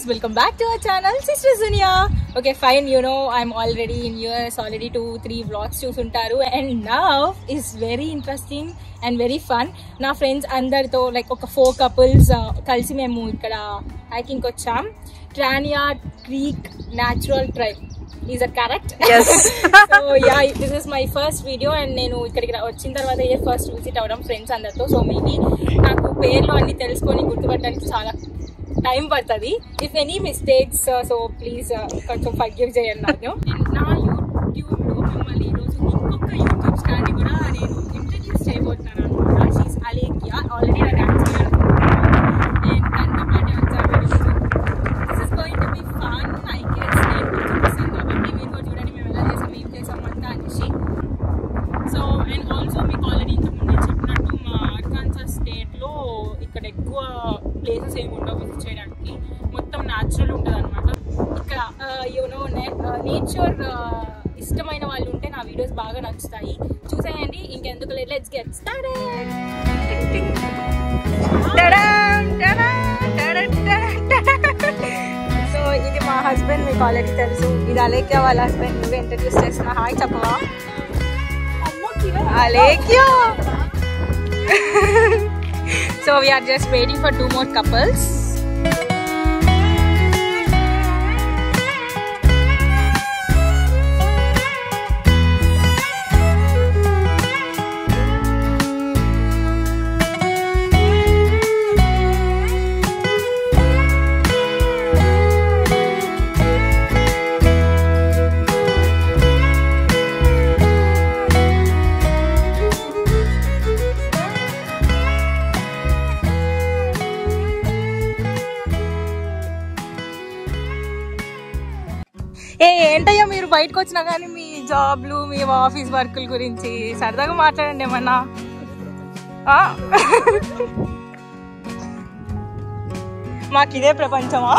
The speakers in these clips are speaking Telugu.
Welcome back to our channel SistersDhuniya. Okay, fine, you know I'm already in US, already 2-3 vlogs chusuntaru, and now is very interesting and very fun. Na friends andartho like oka 4 couples kalisi memu ikkada hiking kocham. Tanyard Creek Natural Trail. Is that correct? Yes. So yeah, this is my first video and nenu ikkadiki vachin tarvata iye first visit avadam friends andartho. So maybe naaku perlu anni telusukoni gurtupattadaniki chaala time పడుతుంది. If any mistakes so please కొంచెం ఫర్గివ్ చేయండి నన్ను. నా యూట్యూబ్లో మిమ్మల్ని ఈరోజు ఇంకొక యూట్యూబ్ స్టార్ని కూడా నేను ఇంట్రడ్యూస్ చేయబోతున్నాను అనమాట. షీస్ అలేఖ్య, ఆల్రెడీ నా డాన్స్ అండ్ తనతో పాటు వచ్చాను. This is going to be fun. I guess నేను చూపిస్తాను కాబట్టి మీరు కూడా చూడండి మేము ఎలా చేసాము, ఏం చేసాము అంతా అనేసి. సో అండ్ ఆల్సో మీకు ఆల్రెడీ ఇంతకుముందు నేను చెప్పినట్టు మా అర్కాన్సాస్ స్టేట్లో ఇక్కడ ఎక్కువ ప్లేసెస్ ఏమి ఉండవు విజిట్ చేయడానికి, మొత్తం న్యాచురల్ ఉంటుంది అనమాట. ఇక్కడ యూనో నేచర్ ఇష్టమైన వాళ్ళు ఉంటే నా వీడియోస్ బాగా నచ్చుతాయి, చూసేయండి. ఇంకెందుకు లేదు, లెట్స్ గెట్ స్టార్టెడ్. సో ఇది మా హస్బెండ్, మీకు ఆల్రెడీ తెలుసు. ఇది అలేఖ్య వాళ్ళ హస్బెండ్. నువ్వు ఇంట్రడ్యూస్ చేస్తున్నా, హాయ్ చెప్పవా? Alekhya. So we are just waiting for 2 more couples. ఏంటయ్యా మీరు బయటకు వచ్చినా కానీ మీ జాబ్లు, మీ ఆఫీస్ వర్కుల గురించి సరదాగా మాట్లాడండి ఏమన్నా. మాకు ఇదే ప్రపంచమా?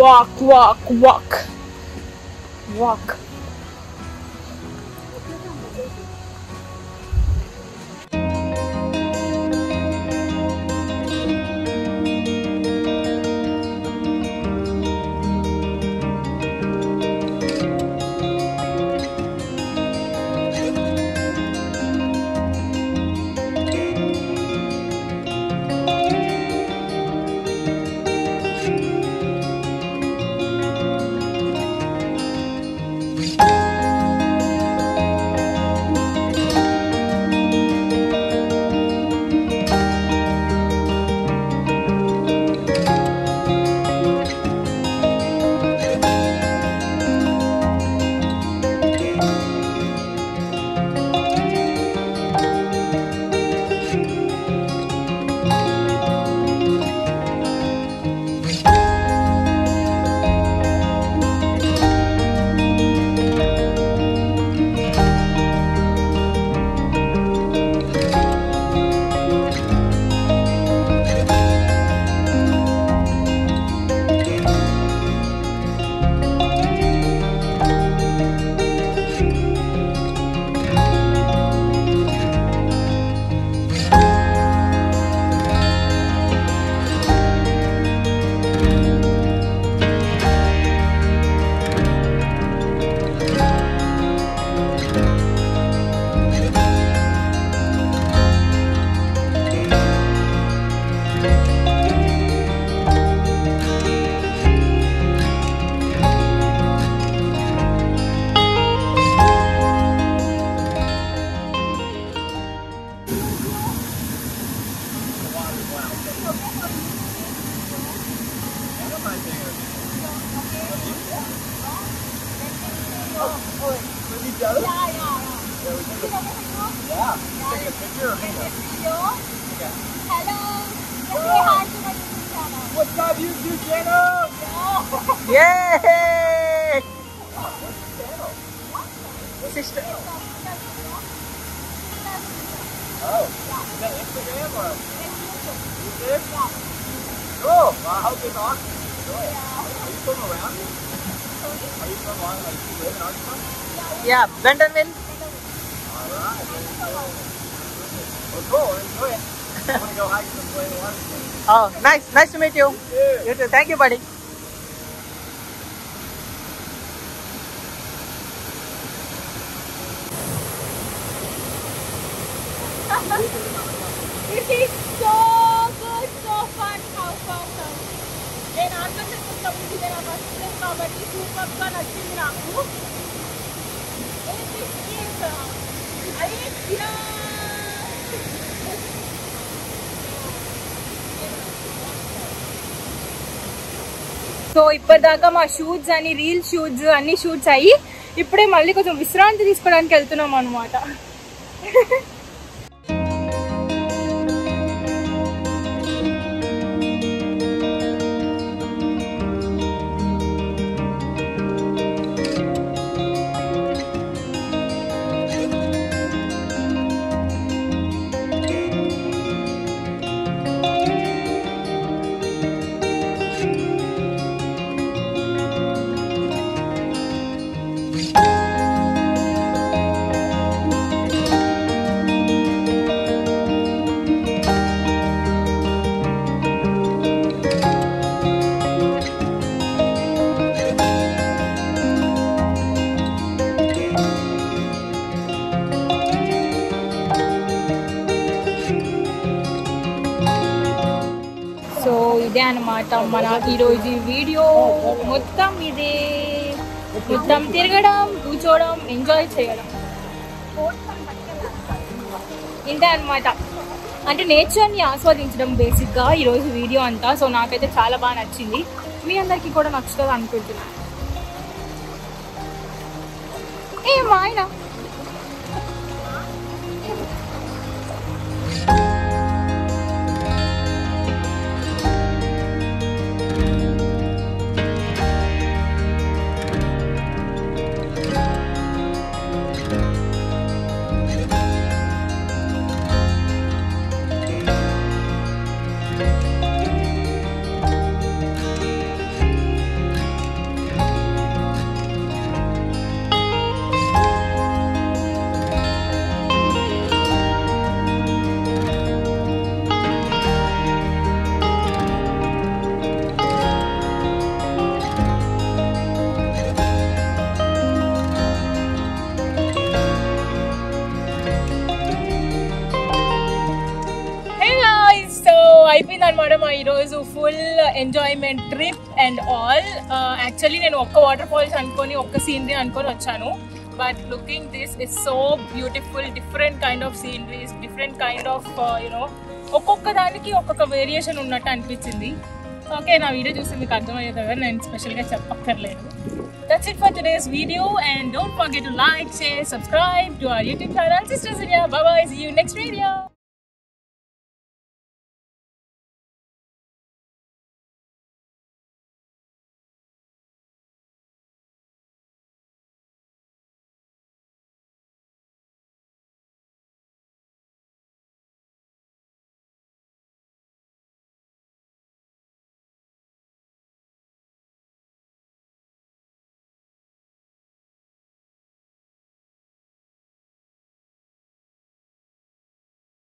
walk. What's up, YouTube channel? Yay! Sister. Oh, is that Instagram or YouTube? Cool. Well, I hope it's awesome. Enjoy it. Are you from around here? Are you from like you live in Arkansas? Yeah, Bentonville. Alright. Well, cool. Enjoy it. I want to go hike and play the water game. Oh, nice. Nice to meet you. You too. Thank you, buddy. It is so good, so fun, how awesome. నేను ఆర్గనైజ్ చేసినప్పుడు ఇది నా ఫస్ట్ టైం కాబట్టి సూపర్గా నచ్చింది నాకు. సో ఇప్పటిదాకా మా షూట్స్ అని రీల్ షూట్స్ అన్ని షూట్స్ అయ్యి ఇప్పుడే మళ్ళీ కొంచెం విశ్రాంతి తీసుకోవడానికి వెళ్తున్నాం అనమాట. ఇదే అనమాట మన ఈరోజు వీడియో మొత్తం. ఇదే మొత్తం తిరగడం, కూర్చోవడం, ఎంజాయ్ చేయడం ఇంతే అనమాట. అంటే నేచర్ని ఆస్వాదించడం బేసిక్గా ఈరోజు వీడియో అంతా. సో నాకైతే చాలా బాగా నచ్చింది, మీ అందరికీ కూడా నచ్చుతుంది అనుకుంటున్నాను. మా ఆయన ఇదన్నమాట మా ఈరోజు full enjoyment trip and all. Actually నేను ఒక్క వాటర్ ఫాల్స్ అనుకొని ఒక్క సీనరీ అనుకొని వచ్చాను. But looking this is so beautiful. Different kind of sceneries, different kind of ఒక్కొక్క దానికి ఒక్కొక్క వేరియేషన్ ఉన్నట్టు అనిపించింది. ఓకే, నా వీడియో చూస్తే మీకు అర్థమయ్యేది కదా, నేను స్పెషల్గా చెప్పక్కర్లేదు. That's it for today's video, and don't forget to like, share, subscribe to our YouTube channel SistersDhuniya. Bye bye, see you next video.